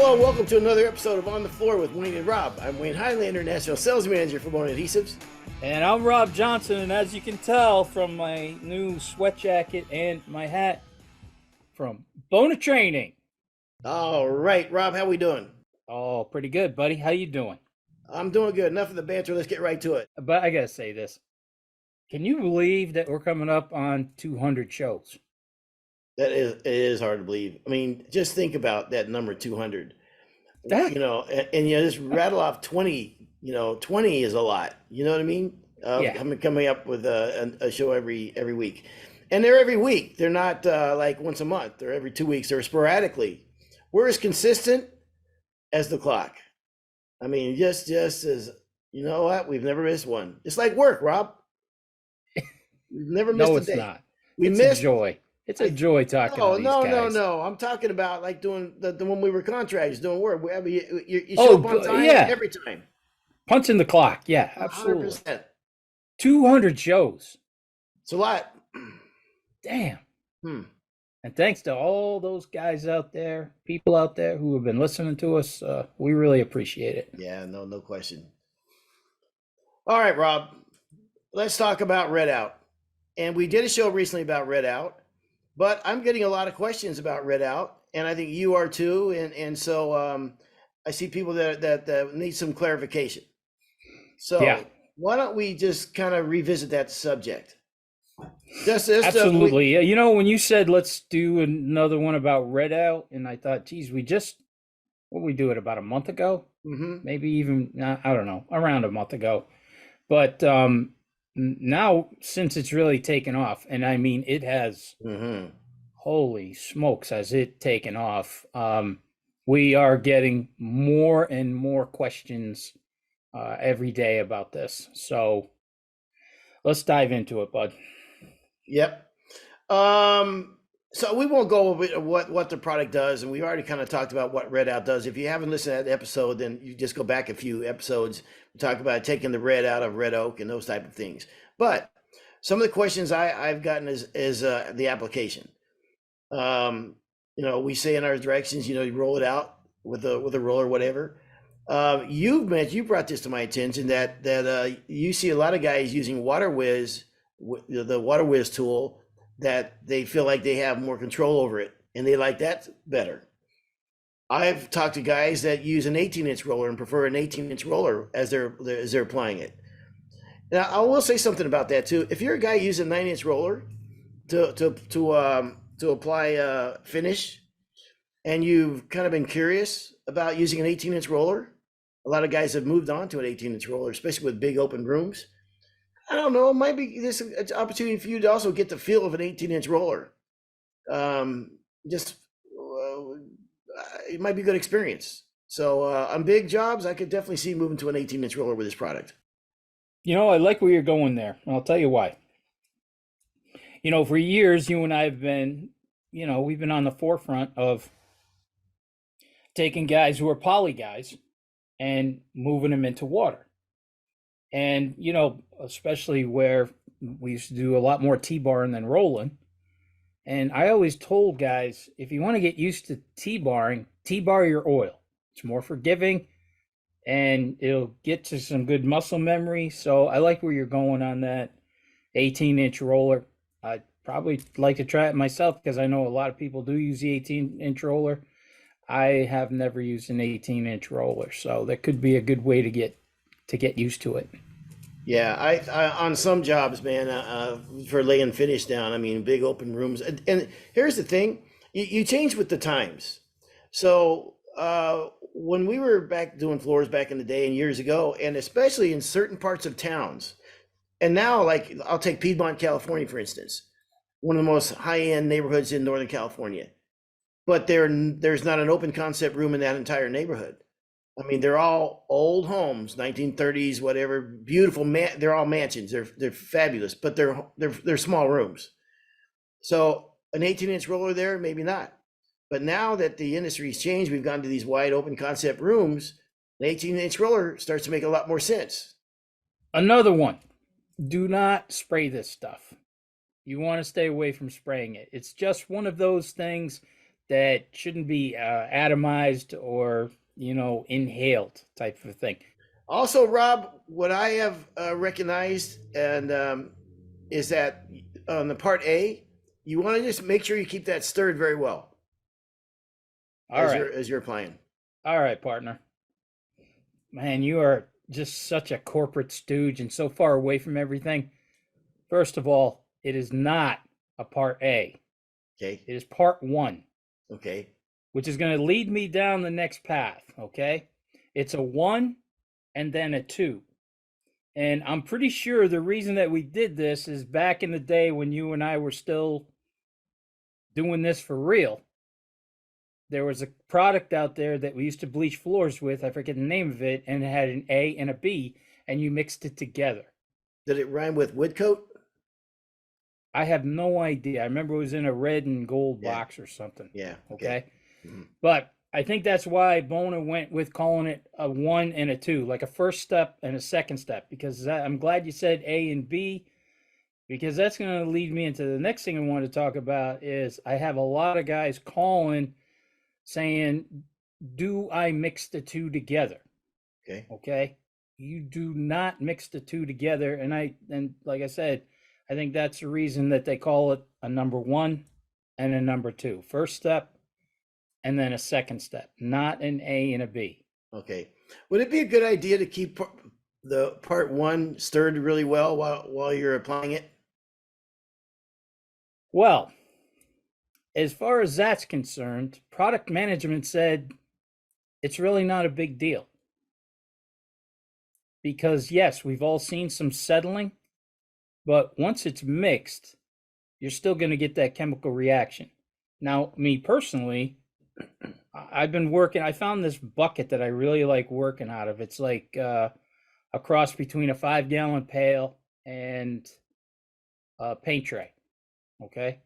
Hello and welcome to another episode of On the Floor with Wayne and Rob. I'm Wayne Highlander, National Sales Manager for Bona Adhesives. And I'm Rob Johnson, and as you can tell from my new sweat jacket and my hat, from Bona Training. All right, Rob, how we doing? Oh, pretty good, buddy. How you doing? I'm doing good. Enough of the banter. Let's get right to it. But I gotta say this. Can you believe that we're coming up on 200 shows? It is hard to believe. I mean, just think about that number 200. That, And just rattle off 20. 20 is a lot. You know what I mean? Yeah. I'm coming up with a show every week, and they're every week. They're not like once a month. They're every 2 weeks. They're sporadically. We're as consistent as the clock. I mean, just as you know what? We've never missed one. It's like work, Rob. We've never missed no, a it's day. not. We It's missed. a joy. It's a joy talking to these guys. No. I'm talking about like doing the when we were contractors doing work. You Oh, show up on time yeah. every time. Punching the clock. Yeah, absolutely. 100%. 200 shows. It's a lot. Damn. Hmm. And thanks to all those guys out there, people out there who have been listening to us, we really appreciate it. Yeah, no question. All right, Rob, let's talk about Red Out. And we did a show recently about Red Out, but I'm getting a lot of questions about Red Out, and I think you are too. And so I see people that need some clarification. So Yeah. why don't we just kind of revisit that subject? Absolutely. When you said let's do another one about Red Out, and I thought, geez, we do it about a month ago? Maybe even, I don't know, around a month ago. But now, since it's really taken off, and I mean, it has, holy smokes, has it taken off. We are getting more and more questions every day about this. So let's dive into it, bud. Yep. So we won't go over what the product does, and we already kind of talked about what Red Out does. If you haven't listened to that episode, then you just go back a few episodes. We talk about taking the red out of red oak and those type of things. But some of the questions I've gotten is the application. We say in our directions, you roll it out with a roller, whatever. You brought this to my attention that you see a lot of guys using Water Whiz, the Water Whiz tool, that they feel like they have more control over it, and they like that better. I've talked to guys that use an 18-inch roller and prefer an 18-inch roller as they're applying it. Now, I will say something about that too. If you're a guy using a 9-inch roller to apply finish, and you've kind of been curious about using an 18-inch roller, a lot of guys have moved on to an 18-inch roller, especially with big open rooms. I don't know. It might be this an opportunity for you to also get the feel of an 18-inch roller. It might be a good experience. So on big jobs, I could definitely see moving to an 18-inch roller with this product. I like where you're going there, and I'll tell you why. For years, you and I have been, we've been on the forefront of taking guys who are poly guys and moving them into water. And, especially where we used to do a lot more T-barring than rolling. And I always told guys, if you want to get used to T-barring, T-bar your oil. It's more forgiving, and it'll get to some good muscle memory. So I like where you're going on that 18-inch roller. I'd probably like to try it myself because I know a lot of people do use the 18-inch roller. I have never used an 18-inch roller, so that could be a good way to get used to it. Yeah, I on some jobs, man, for laying finish down, I mean, big open rooms. And here's the thing, you change with the times. So when we were back doing floors back in the day and years ago, and especially in certain parts of towns, and now, like, I'll take Piedmont, California, for instance, one of the most high-end neighborhoods in Northern California. But there's not an open concept room in that entire neighborhood. I mean, they're all old homes, 1930s, whatever, beautiful. They're all mansions. They're fabulous, but they're small rooms. So an 18-inch roller there, maybe not. But now that the industry's changed, we've gone to these wide open concept rooms. An 18-inch roller starts to make a lot more sense. Another one, do not spray this stuff. You want to stay away from spraying it. It's just one of those things that shouldn't be atomized or, inhaled type of thing. Also, Rob, what I have recognized and is that on the part A, you want to just make sure you keep that stirred very well All right. as you're applying. All right, partner. Man, you are just such a corporate stooge and so far away from everything. First of all, it is not a part A. Okay. It is part 1. Okay. Which is going to lead me down the next path, okay? It's a 1 and then a 2. And I'm pretty sure the reason that we did this is back in the day when you and I were still doing this for real. There was a product out there that we used to bleach floors with. I forget the name of it, and it had an A and a B, and you mixed it together. Did it rhyme with wood coat? I have no idea. I remember it was in a red and gold box or something. Yeah. Okay. Mm-hmm. But I think that's why Bona went with calling it a 1 and a 2, like a first step and a second step, because I'm glad you said A and B, because that's going to lead me into the next thing I want to talk about is I have a lot of guys calling saying, do I mix the two together? Okay. You do not mix the two together. And like I said, I think that's the reason that they call it a number 1 and a number 2. First step and then a second step, not an A and a B. Okay. Would it be a good idea to keep the part 1 stirred really well while you're applying it? Well, as far as that's concerned, product management said it's really not a big deal. Because yes, we've all seen some settling, but once it's mixed, you're still going to get that chemical reaction. Now, me personally, I found this bucket that I really like working out of. It's like a cross between a 5-gallon pail and a paint tray. Okay.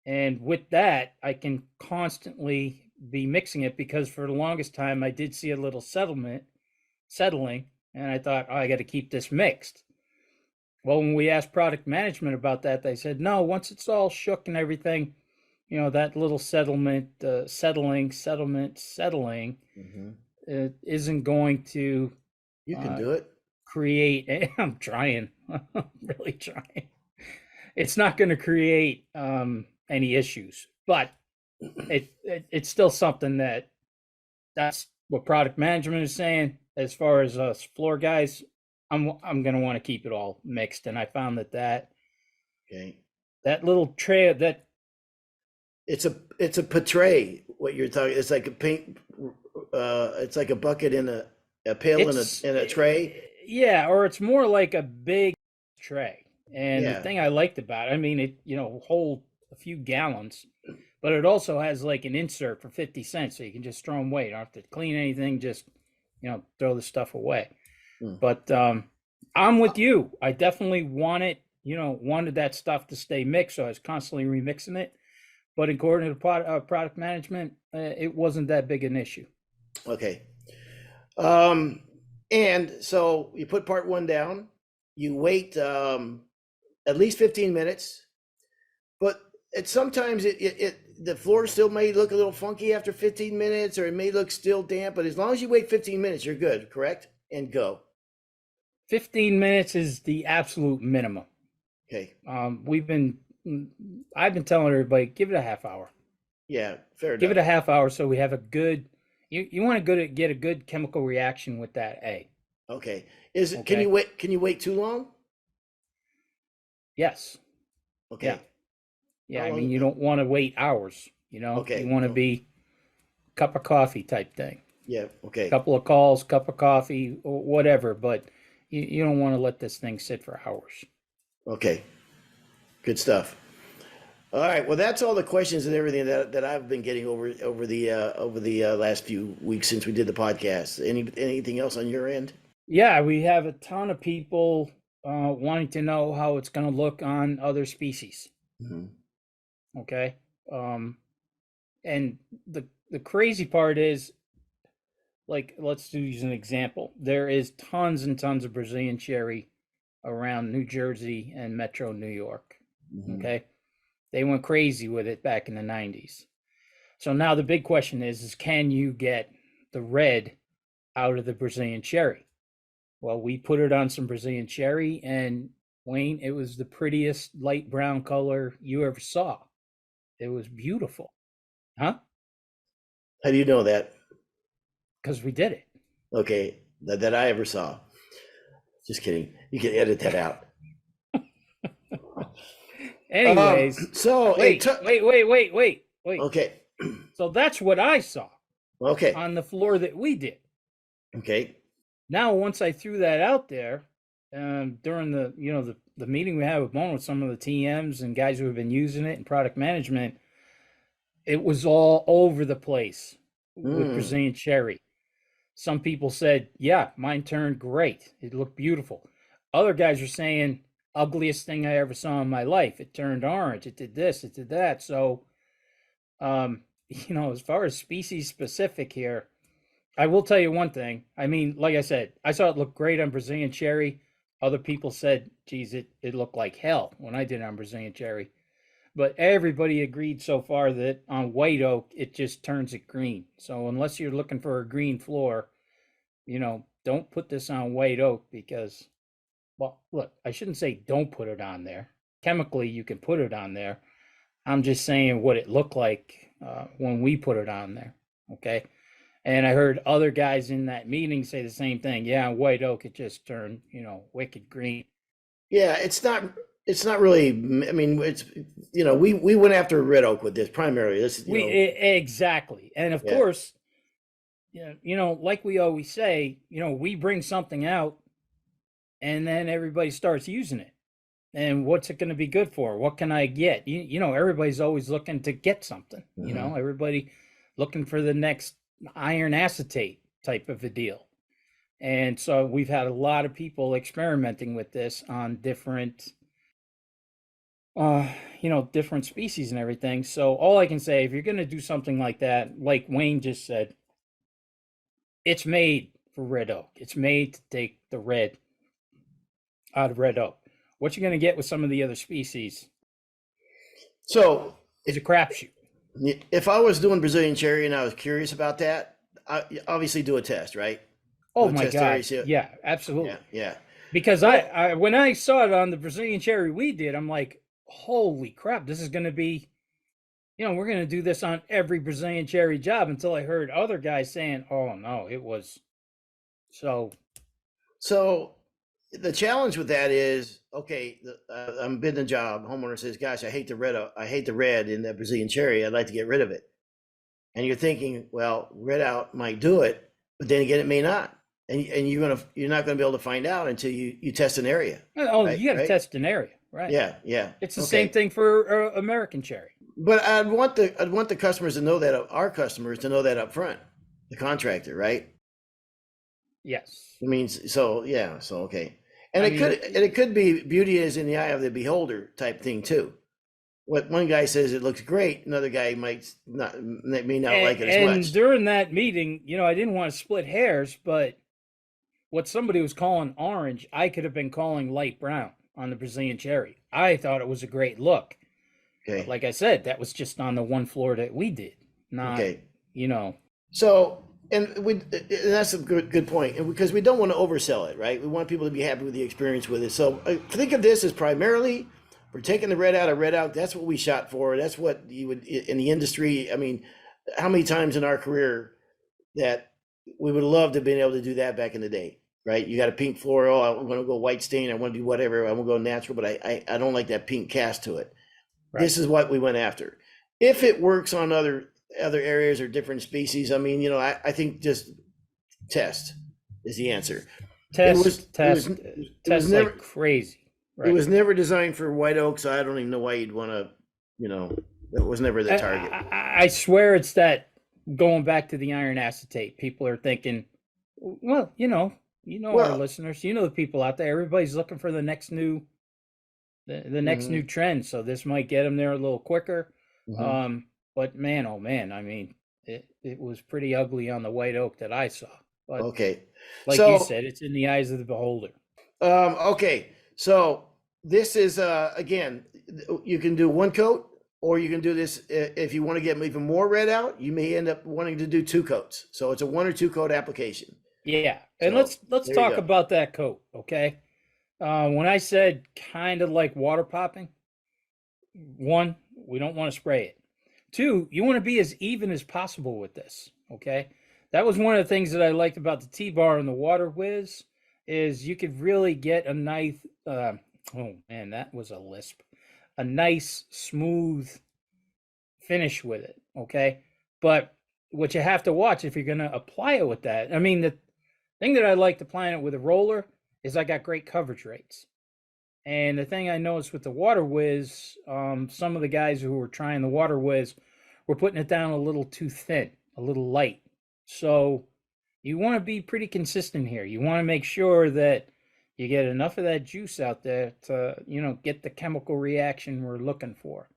And with that, I can constantly be mixing it because for the longest time, I did see a little settling, and I thought, oh, I got to keep this mixed. Well, when we asked product management about that, they said, no, once it's all shook and everything, that little settling, Mm-hmm. it isn't going to You can do it. create, I'm trying, I'm really trying. It's not going to create any issues, but it's still something that's what product management is saying. As far as us floor guys, I'm going to want to keep it all mixed, and I found that little tray that it's a patray. What you're talking, it's like a paint. It's like a bucket in a pail in a tray. Yeah, or it's more like a big tray. And the thing I liked about it, I mean, it hold a few gallons, but it also has like an insert for 50 cents, so you can just throw them away. You don't have to clean anything, just throw the stuff away. But I'm with you. I definitely wanted that stuff to stay mixed, so I was constantly remixing it. But according to product management, it wasn't that big an issue. Okay. And so you put part 1 down. You wait at least 15 minutes, but sometimes the floor still may look a little funky after 15 minutes, or it may look still damp, but as long as you wait 15 minutes, you're good, correct? And go. 15 minutes is the absolute minimum. Okay. I've been telling everybody, give it a half hour. Yeah, fair enough. Give it a half hour so we have a good, you want to get a good chemical reaction with that A. Okay. Can you wait too long? Yes. Okay. Yeah. I mean, you don't want to wait hours, Okay. You want to be cup of coffee type thing. Yeah. Okay. Couple of calls, cup of coffee, or whatever, but you don't want to let this thing sit for hours. Okay. Good stuff. All right. Well, that's all the questions and everything that I've been getting over the last few weeks since we did the podcast. Anything else on your end? Yeah, we have a ton of people wanting to know how it's going to look on other species. Mm-hmm. Okay. And the crazy part is, like, let's use an example. There is tons and tons of Brazilian cherry around New Jersey and Metro New York. Mm-hmm. Okay. They went crazy with it back in the 90s. So now the big question is can you get the red out of the Brazilian cherry? Well, we put it on some Brazilian cherry, and Wayne, it was the prettiest light brown color you ever saw. It was beautiful, huh? How do you know that? Because we did it. Okay, that I ever saw. Just kidding. You can edit that out. Anyways, So it took. wait. Okay. So that's what I saw Okay. on the floor that we did. Okay. Now, once I threw that out there during the meeting we had with Bona with some of the TMs and guys who have been using it in product management, it was all over the place with Brazilian cherry. Some people said, yeah, mine turned great. It looked beautiful. Other guys are saying, ugliest thing I ever saw in my life. It turned orange. It did this. It did that. So, as far as species specific here, I will tell you one thing. I mean, like I said, I saw it look great on Brazilian cherry. Other people said, geez, it looked like hell when I did it on Brazilian cherry. But everybody agreed so far that on white oak, it just turns it green. So unless you're looking for a green floor, don't put this on white oak because, well, look, I shouldn't say don't put it on there. Chemically, you can put it on there. I'm just saying what it looked like when we put it on there. Okay. And I heard other guys in that meeting say the same thing. Yeah, on white oak, it just turned, wicked green. Yeah, it's not really. I mean, it's we went after red oak with this primarily. This Exactly, and of Yeah. course, like we always say, we bring something out, and then everybody starts using it. And what's it going to be good for? What can I get? Everybody's always looking to get something. Everybody looking for the next iron acetate type of a deal. And so we've had a lot of people experimenting with this on different different species and everything. So all I can say, if you're going to do something like that, like Wayne just said, it's made for red oak. It's made to take the red out of red oak. What you're going to get with some of the other species So is a crapshoot. if I was doing Brazilian cherry and I was curious about that, I obviously do a test, right? Oh Do a my test God. area, Yeah, absolutely. Yeah. Because I when I saw it on the Brazilian cherry we did, I'm like, holy crap, this is going to be, we're going to do this on every Brazilian cherry job, until I heard other guys saying, oh no, it was so. So the challenge with that is, okay, I'm bidding a job. Homeowner says, gosh, I hate the red in that Brazilian cherry. I'd like to get rid of it. And you're thinking, well, red out might do it, but then again, it may not. And you're not gonna be able to find out until you test an area. Oh, right? you got to Right? test an area, right? Yeah. It's the Okay. same thing for American cherry. But I'd want the customers to know that, our customers to know that up front, the contractor, right? Yes. I mean, so yeah, so okay. And I it could be beauty is in the eye of the beholder type thing too. What one guy says it looks great, another guy may not like it as much. And during that meeting, I didn't want to split hairs, but what somebody was calling orange, I could have been calling light brown on the Brazilian cherry. I thought it was a great look. Okay. But like I said, that was just on the one floor that we did, not, Okay. So, and that's a good point, and because we don't want to oversell it, right? We want people to be happy with the experience with it. So think of this as primarily, we're taking the red out. That's what we shot for. That's what you would in the industry. I mean, how many times in our career that we would love to have been able to do that back in the day, right? You got a pink floor. Oh, I want to go white stain. I want to do whatever. I want to go natural, but I don't like that pink cast to it. Right. This is what we went after. If it works on other areas or different species, I mean, I think just test is the answer. Test never, like crazy. Right. It was never designed for white oak, so I don't even know why you'd want to, it was never the target. I swear it's that, going back to the iron acetate, people are thinking, well, our listeners, the people out there, everybody's looking for the next new, the next new trend. So this might get them there a little quicker. Mm-hmm. But man, oh man, I mean, it was pretty ugly on the white oak that I saw. But okay. Like you said, it's in the eyes of the beholder. Okay. So this is, again, you can do one coat or you can do this if you want to get even more red out, you may end up wanting to do 2 coats. So it's a 1 or 2 coat application. Yeah, and So let's there you talk go. about that coat, okay? When I said kind of like water popping, one, we don't want to spray it. Two, you want to be as even as possible with this, okay? That was one of the things that I liked about the T-bar and the Water Whiz is you could really get a nice, oh man, that was a lisp, a nice smooth finish with it, okay? But what you have to watch if you're going to apply it with that, I mean, the thing that I liked applying it with a roller is I got great coverage rates. And the thing I noticed with the Water Whiz, some of the guys who were trying the Water Whiz were putting it down a little too thin, a little light. So you want to be pretty consistent here. You want to make sure that you get enough of that juice out there to, get the chemical reaction we're looking for.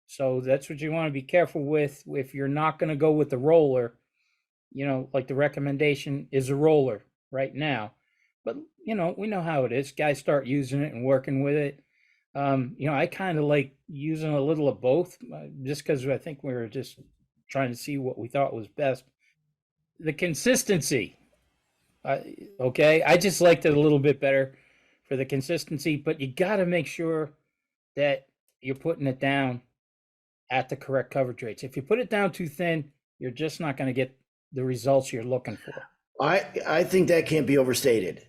So that's what you want to be careful with. If you're not going to go with the roller, like the recommendation is a roller right now. But, we know how it is. Guys start using it and working with it. I kind of like using a little of both just because I think we were just trying to see what we thought was best. The consistency, okay, I just liked it a little bit better for the consistency, but you got to make sure that you're putting it down at the correct coverage rates. If you put it down too thin, you're just not going to get the results you're looking for. I think that can't be overstated.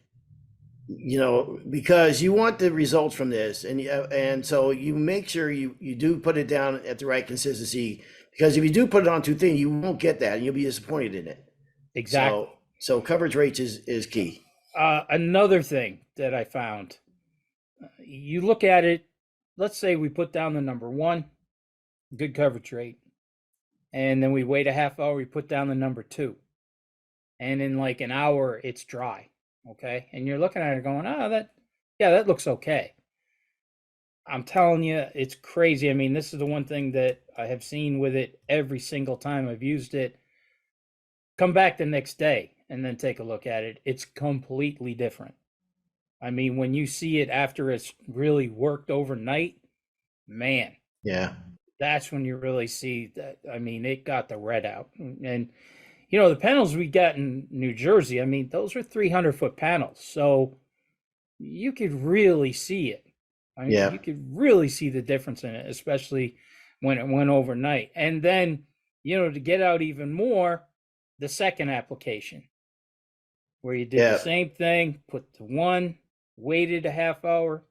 Because you want the results from this, and so you make sure you do put it down at the right consistency. Because if you do put it on too thin, you won't get that, and you'll be disappointed in it. Exactly. So coverage rates is key. Another thing that I found, you look at it. Let's say we put down the number 1, good coverage rate, and then we wait a half hour. We put down the number 2, and in like an hour, it's dry. Okay, and you're looking at it going, that looks okay. I'm telling you, it's crazy. I mean, this is the one thing that I have seen with it every single time I've used it. Come back the next day and then take a look at it. It's completely different. I mean, when you see it after it's really worked overnight, man, Yeah. that's when you really see that. I mean, it got the red out. And the panels we got in New Jersey, I mean, those are 300-foot panels. So you could really see it. I mean, Yeah. you could really see the difference in it, especially when it went overnight. And then, to get out even more, the second application, where you did Yeah. the same thing, put the 1, waited a half hour,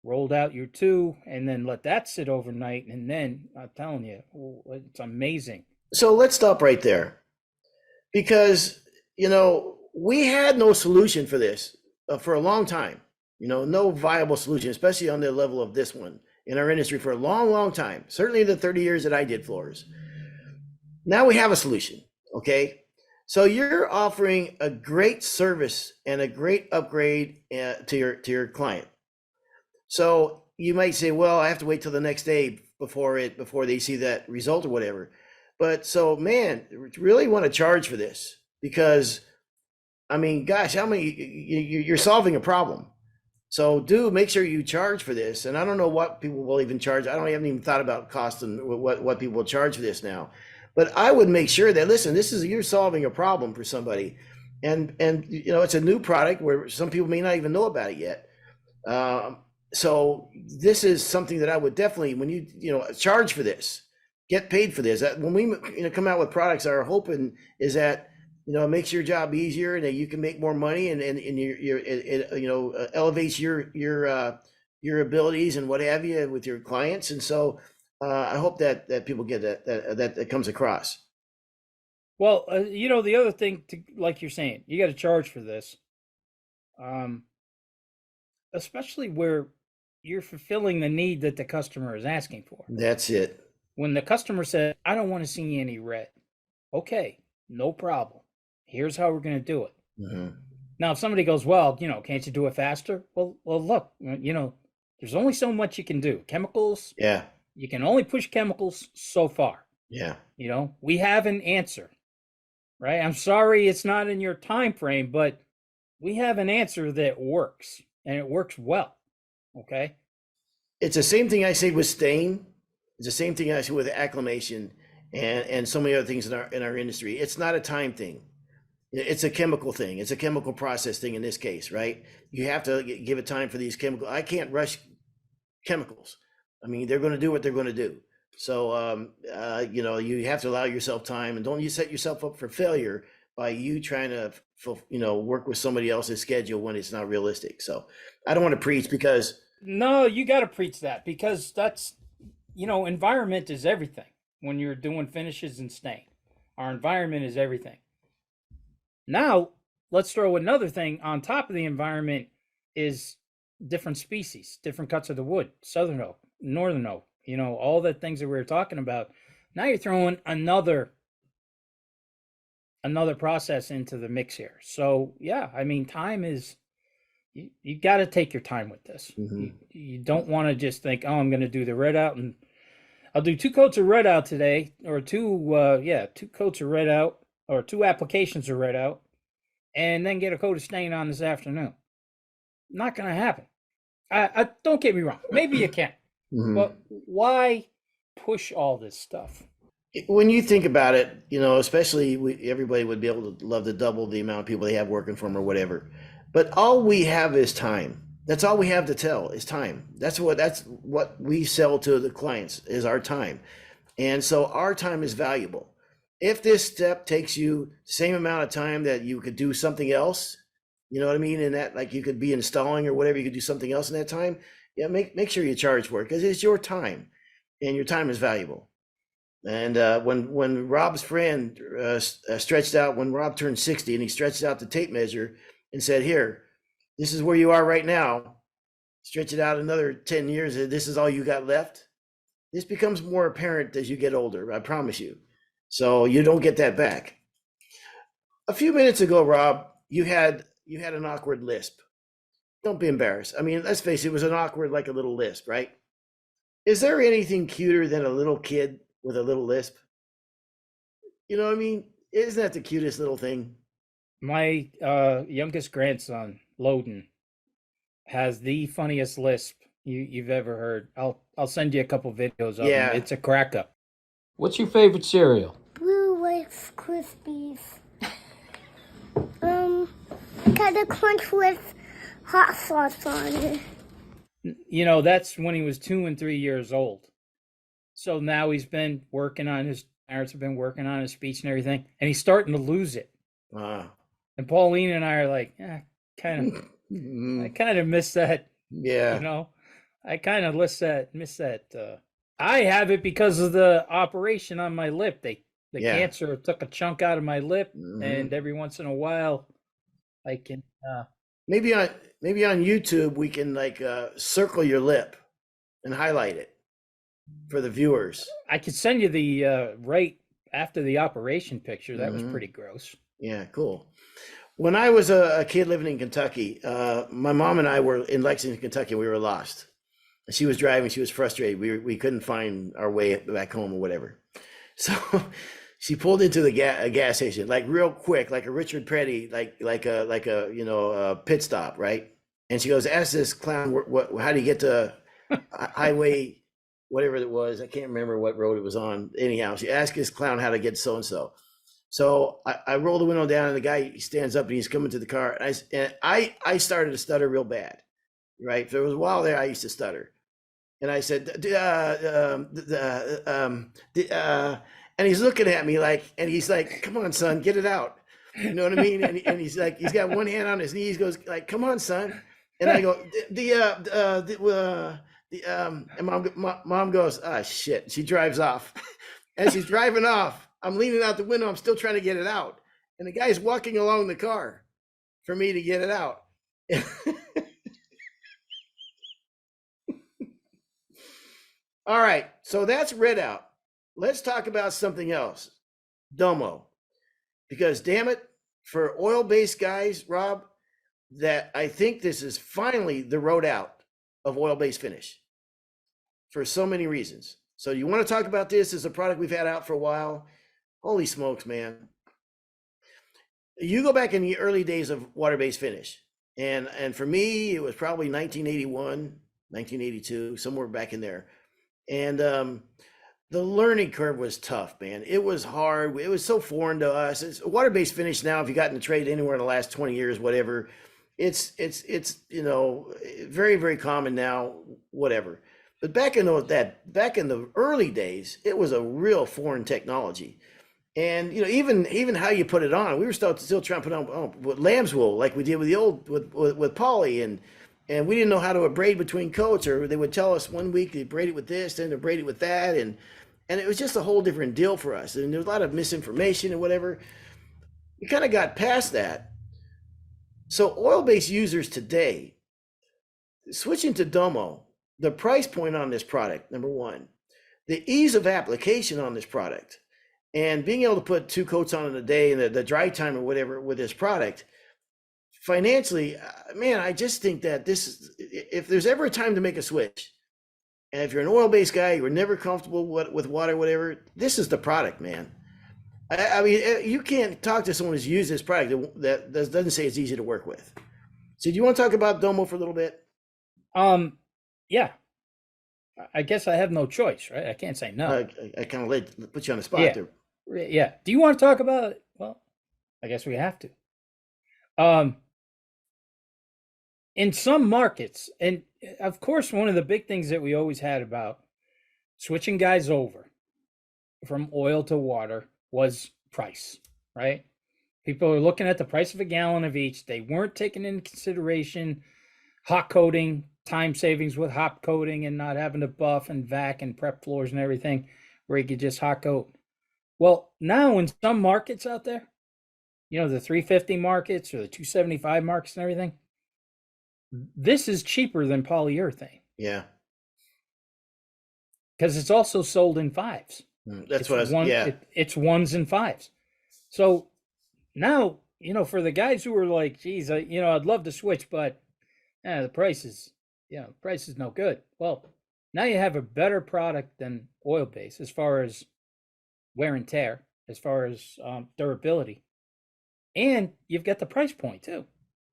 rolled out your 2, and then let that sit overnight. And then I'm telling you, it's amazing. So let's stop right there. Because we had no solution for this for a long time. No viable solution, especially on the level of this one in our industry for a long, long time. Certainly the 30 years that I did floors. Now we have a solution. Okay, so you're offering a great service and a great upgrade to your client. So you might say, well, I have to wait till the next day before they see that result or whatever. But so, man, really want to charge for this because, I mean, gosh, how many you're solving a problem. So do make sure you charge for this. And I don't know what people will even charge. I haven't even thought about cost and what people will charge for this now. But I would make sure that, listen, you're solving a problem for somebody. And it's a new product where some people may not even know about it yet. So this is something that I would definitely, when you charge for this, get paid for this. When we come out with products, our hope is that it makes your job easier and that you can make more money and it elevates your abilities and what have you with your clients. And so I hope that people get that comes across. Well, the other thing, like you're saying, you got to charge for this, especially where you're fulfilling the need that the customer is asking for. That's it. When the customer says, I don't want to see any red, okay, no problem. Here's how we're going to do it. Mm-hmm. Now, if somebody goes, well, can't you do it faster? Well, look, there's only so much you can do. Chemicals, Yeah. You can only push chemicals so far. Yeah. We have an answer, right? I'm sorry it's not in your time frame, but we have an answer that works, and it works well. Okay. It's the same thing I say with stain. It's the same thing actually with acclimation and so many other things in our industry. It's not a time thing. It's a chemical thing. It's a chemical process thing in this case, right? You have to give it time for these chemicals. I can't rush chemicals. I mean, they're going to do what they're going to do. So, you know, you have to allow yourself time, and don't you set yourself up for failure by you trying to, you know, work with somebody else's schedule when it's not realistic. So I don't want to preach because, No, you got to preach that because that's, environment is everything when you're doing finishes and stain. Our environment is everything. Now, let's throw another thing on top of the environment is different species, different cuts of the wood, southern oak, northern oak, all the things that we were talking about. Now you're throwing another process into the mix here. So, yeah, I mean, time is you got to take your time with this. You don't want to just think, oh, I'm going to do the red out and I'll do 2 coats of red out today, or 2 coats of red out, or 2 applications of red out, and then get a coat of stain on this afternoon. Not going to happen. I don't get me wrong. Maybe you can, but why push all this stuff? When you think about it, especially everybody would be able to love to double the amount of people they have working for them or whatever. But all we have is time. That's all we have to tell is time. That's what we sell to the clients is our time. And so our time is valuable. If this step takes you the same amount of time that you could do something else, you know what I mean? And that, like, you could be installing or whatever, you could do something else in that time. Yeah, make sure you charge for it because it's your time and your time is valuable. And when Rob's friend stretched out, when Rob turned 60 and he stretched out the tape measure and said, here, this is where you are right now. Stretch it out another 10 years. This is all you got left. This becomes more apparent as you get older, I promise you. So you don't get that back. A few minutes ago, Rob, you had an awkward lisp. Don't be embarrassed. I mean, let's face it, it was an awkward, like a little lisp, right? Is there anything cuter than a little kid with a little lisp? You know what I mean? Isn't that the cutest little thing? My youngest grandson, Loden, has the funniest lisp you've ever heard. I'll send you a couple videos of him. It's a cracker. What's your favorite cereal? Blue Rice Krispies. Kind of crunch with hot sauce on it. That's when he was 2 and 3 years old. So now he's been working on his parents have been working on his speech and everything, and he's starting to lose it. Wow. And Pauline and I are like, I kind of miss that. Yeah. I kind of miss that. I have it because of the operation on my lip. The cancer took a chunk out of my lip, and every once in a while, I can. Maybe on YouTube we can circle your lip and highlight it for the viewers. I could send you the right after the operation picture. That was pretty gross. Yeah, cool. When I was a kid living in Kentucky, my mom and I were in Lexington, Kentucky. We were lost. She was driving. She was frustrated. We couldn't find our way back home or whatever. So she pulled into a gas station, like real quick, like a Richard Petty, like a pit stop, right? And she goes, ask this clown, how do you get to highway, whatever it was. I can't remember what road it was on. Anyhow, she asked this clown how to get so-and-so. So I roll the window down, and the guy stands up and he's coming to the car. And I started to stutter real bad, right? There was a while there I used to stutter. And I said, and he's looking at me and he's like, come on, son, get it out. You know what I mean? And he's like, he's got one hand on his knees, goes like, come on, son. And I go, and mom goes, ah, shit. She drives off. As she's driving off, I'm leaning out the window. I'm still trying to get it out. And the guy's walking along the car for me to get it out. All right. So that's red out. Let's talk about something else. Domo. Because damn it, for oil-based guys, Rob, that I think this is finally the road out of oil-based finish for so many reasons. So you want to talk about this as a product we've had out for a while? Holy smokes, man. You go back in the early days of water-based finish. And for me, it was probably 1981, 1982, somewhere back in there. And the learning curve was tough, man. It was hard. It was so foreign to us. It's water-based finish now. If you got in the trade anywhere in the last 20 years, whatever, it's very very common now. Whatever. But back in the early days, it was a real foreign technology. And even how you put it on, we were still trying to put on with lamb's wool like we did with the old with poly, and we didn't know how to braid between coats, or they would tell us one week they braid it with this, then they braid it with that, and it was just a whole different deal for us. And there was a lot of misinformation and whatever. We kind of got past that. So oil-based users today, switching to Domo, the price point on this product, number one, the ease of application on this product, and being able to put 2 coats on in a day, and the dry time or whatever with this product, financially, man, I just think that if there's ever a time to make a switch, and if you're an oil-based guy, you're never comfortable with water, whatever, this is the product, man. I mean, you can't talk to someone who's used this product that doesn't say it's easy to work with. So do you want to talk about Domo for a little bit? Yeah. I guess I have no choice, right? I can't say no. I kind of put you on the spot Yeah. there. Yeah. Do you want to talk about it? Well, I guess we have to. In some markets, and of course, one of the big things that we always had about switching guys over from oil to water was price, right? People are looking at the price of a gallon of each. They weren't taking into consideration hot coating, time savings with hot coating, and not having to buff and vac and prep floors and everything, where you could just hot coat. Well, now in some markets out there, the 350 markets or the 275 markets and everything, this is cheaper than polyurethane. Yeah. Because it's also sold in fives. That's what I was, yeah. It's ones and fives. So now, for the guys who are like, geez, I'd love to switch, but the price is no good. Well, now you have a better product than oil-based as far as wear and tear, as far as durability. And you've got the price point too.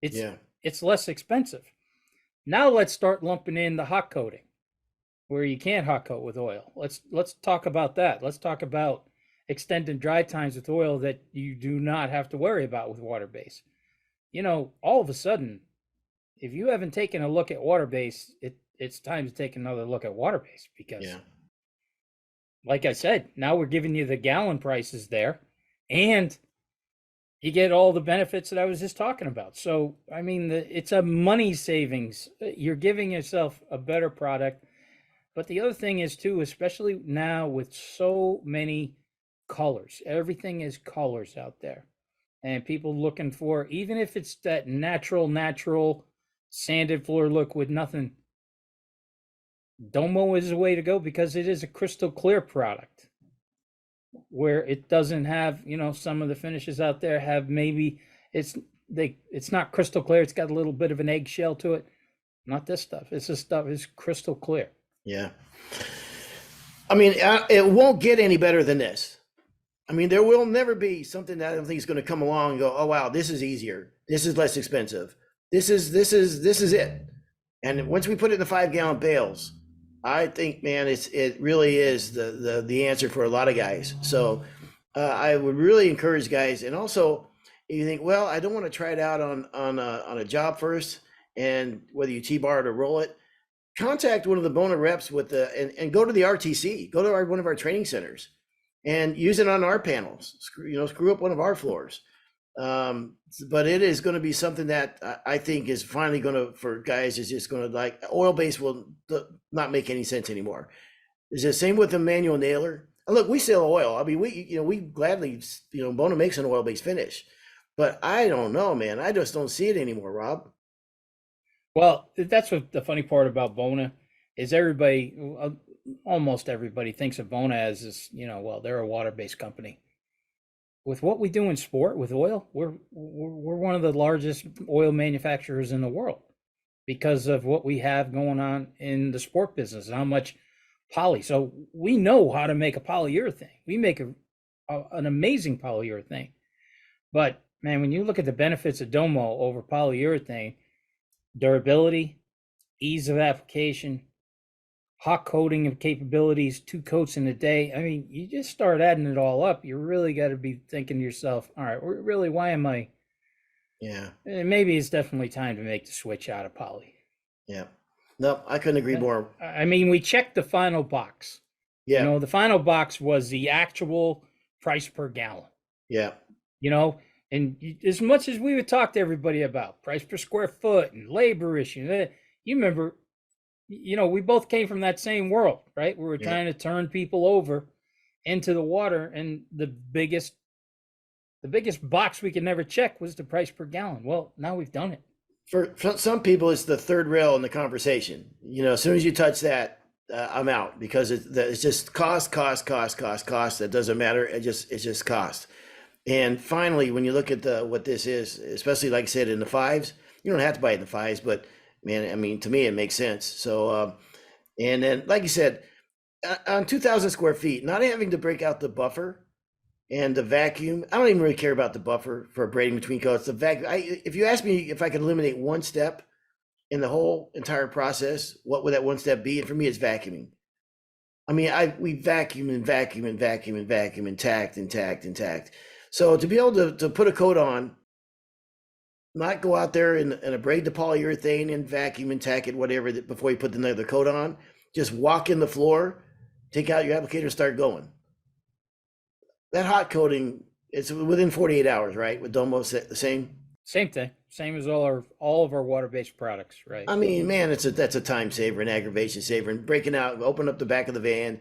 It's less expensive. Now let's start lumping in the hot coating, where you can't hot coat with oil. Let's talk about that. Let's talk about extended dry times with oil that you do not have to worry about with water-based. All of a sudden, if you haven't taken a look at water-based, it's time to take another look at water-based, because, like I said, now we're giving you the gallon prices there, and you get all the benefits that I was just talking about. So, I mean, it's a money savings. You're giving yourself a better product. But the other thing is, too, especially now with so many colors, everything is colors out there. And people looking for, even if it's that natural sanded floor look with nothing, Domo is the way to go, because it is a crystal clear product, where it doesn't have, some of the finishes out there have maybe it's not crystal clear. It's got a little bit of an eggshell to it. Not this stuff. This stuff is crystal clear. Yeah. I mean, it won't get any better than this. I mean, there will never be something that I don't think is going to come along and go, oh, wow, this is easier. This is less expensive. This is it. And once we put it in the 5-gallon bales, I think, man, it really is the answer for a lot of guys. So I would really encourage guys. And also, if you think, well, I don't want to try it out on a job first, and whether you T-bar it or roll it, contact one of the Bona reps and go to the RTC, go to one of our training centers, and use it on our panels. Screw up one of our floors. But it is going to be something that I think is finally going to, for guys, is just going to, like, oil-based will not make any sense anymore. It's the same with the manual nailer. And look, we sell oil. I mean, we gladly, Bona makes an oil-based finish, but I don't know, man. I just don't see it anymore, Rob. Well, that's what the funny part about Bona is. Almost everybody thinks of Bona as this, well, they're a water-based company. With what we do in sport with oil, we're one of the largest oil manufacturers in the world, because of what we have going on in the sport business and how much poly. So we know how to make a polyurethane. We make an amazing polyurethane. But man, when you look at the benefits of Domo over polyurethane, durability, ease of application, hot coating of capabilities, 2 coats in a day. I mean, you just start adding it all up. You really got to be thinking to yourself, all right, really, why am I? Yeah. And maybe it's definitely time to make the switch out of poly. Yeah. No, I couldn't agree more. I mean, we checked the final box. You Yeah. know, the final box was the actual price per gallon. Yeah. You know, and as much as we would talk to everybody about price per square foot and labor issue, you remember, you know, we both came from that same world, right? We were Yeah. trying to turn people over into the water, and the biggest box we could never check was the price per gallon. Well, now we've done it. For some people, it's the third rail in the conversation. You know, as soon as you touch that, I'm out, because it's just cost. That doesn't matter. It's just cost. And finally, when you look at what this is, especially like I said in the fives, you don't have to buy it in the fives, but man, I mean, to me, it makes sense. So, and then like you said, on 2,000 square feet, not having to break out the buffer and the vacuum, I don't even really care about the buffer for braiding between coats. The vacuum, if you ask me if I could eliminate one step in the whole entire process, what would that one step be? And for me, it's vacuuming. I mean, we vacuum and vacuum and vacuum and vacuum and tacked. So to be able to put a coat on, not go out there and abrade the polyurethane and vacuum and tack it, whatever, before you put another coat on, just walk in the floor, take out your applicator, start going. That hot coating, it's within 48 hours, right? With Domo, the same? Same thing. Same as all of our water-based products, right? I mean, man, that's a time saver, an aggravation saver, and breaking out, open up the back of the van,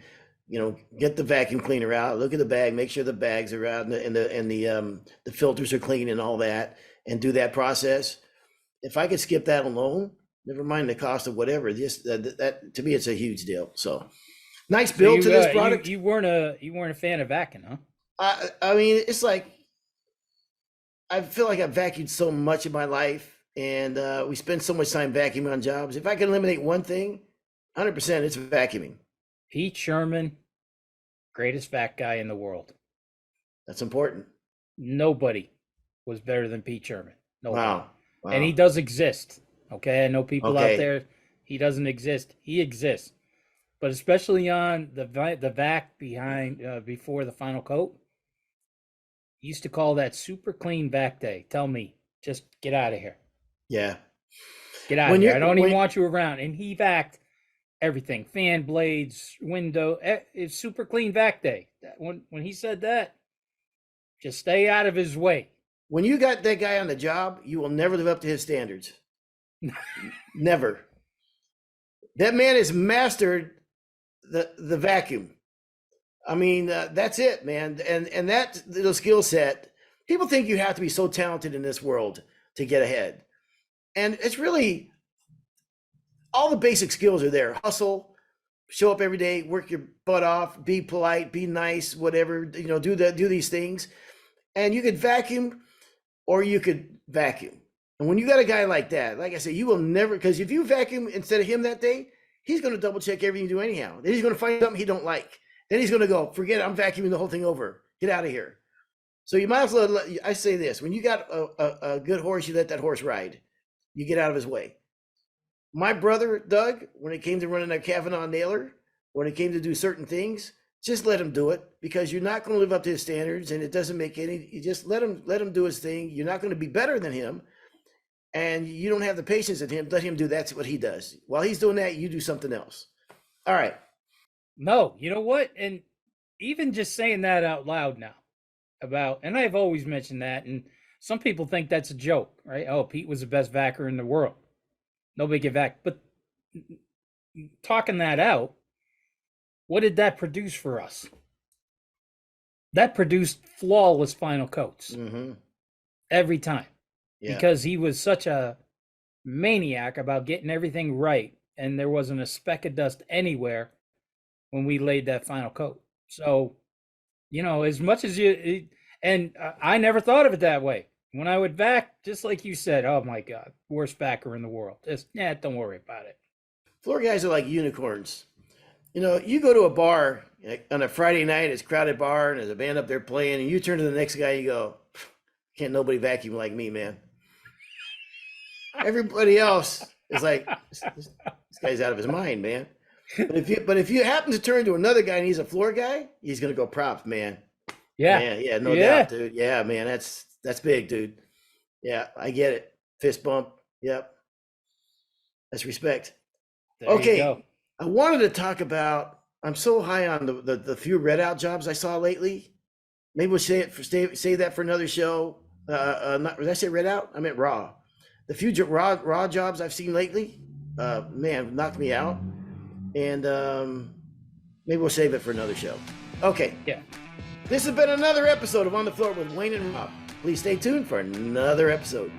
you know, get the vacuum cleaner out, look at the bag, make sure the bags are out and the filters are clean and all that, and do that process. If I could skip that alone, never mind the cost of whatever, just that to me, it's a huge deal. So nice build to this product. You weren't a fan of vacuum, huh? I mean, it's like, I feel like I've vacuumed so much in my life, and we spend so much time vacuuming on jobs. If I can eliminate one thing, 100%, it's vacuuming. Pete Sherman, greatest vac guy in the world. That's important. Nobody was better than Pete Sherman. Nobody. Wow. And he does exist. Okay, I know people Okay. out there. He doesn't exist. He exists, but especially on the vac behind before the final coat. He used to call that super clean vac day. Tell me, just get out of here. Yeah. Get out of here. I don't even want you around. And he vac'd everything, fan blades, window. It's super clean vac day. When he said that, just stay out of his way. When you got that guy on the job, you will never live up to his standards. Never. That man has mastered the vacuum. I mean, that's it, man. And that little skill set, people think you have to be so talented in this world to get ahead. And it's really, all the basic skills are there. Hustle, show up every day, work your butt off, be polite, be nice, whatever, you know, do these things. And you could vacuum or you could vacuum. And when you got a guy like that, like I said, you will never, because if you vacuum instead of him that day, he's going to double check everything you do anyhow. Then he's going to find something he don't like. Then he's going to go, forget it, I'm vacuuming the whole thing over. Get out of here. So you might as well, I say this, when you got a good horse, you let that horse ride. You get out of his way. My brother, Doug, when it came to running a Kavanaugh nailer, when it came to do certain things, just let him do it, because you're not going to live up to his standards, and it doesn't make any, you just let him do his thing. You're not going to be better than him, and you don't have the patience in him. Let him do that's what he does. While he's doing that, you do something else. All right. No, you know what? And even just saying that out loud now about, and I've always mentioned that, and some people think that's a joke, right? Oh, Pete was the best vacker in the world. Nobody can vac. But talking that out, what did that produce for us? That produced flawless final coats every time, because he was such a maniac about getting everything right, and there wasn't a speck of dust anywhere when we laid that final coat. So, you know, as much as I never thought of it that way. When I would vac, just like you said, oh my God, worst vacker in the world. Just, don't worry about it. Floor guys are like unicorns. You know, you go to a bar on a Friday night, it's a crowded bar, and there's a band up there playing, and you turn to the next guy and you go, can't nobody vacuum like me, man. Everybody else is like, this guy's out of his mind, man. But if you happen to turn to another guy and he's a floor guy, he's gonna go props, man. Yeah. Yeah, no Yeah. doubt, dude. Yeah, man, that's big, dude. Yeah, I get it. Fist bump. Yep. That's respect. There you Okay. go. I wanted to talk about, I'm so high on the few red out jobs I saw lately. Maybe we'll save that for another show. Did I say red out? I meant raw. The few raw jobs I've seen lately, man, knocked me out. And maybe we'll save it for another show. Okay. Yeah. This has been another episode of On the Floor with Wayne and Rob. Please stay tuned for another episode.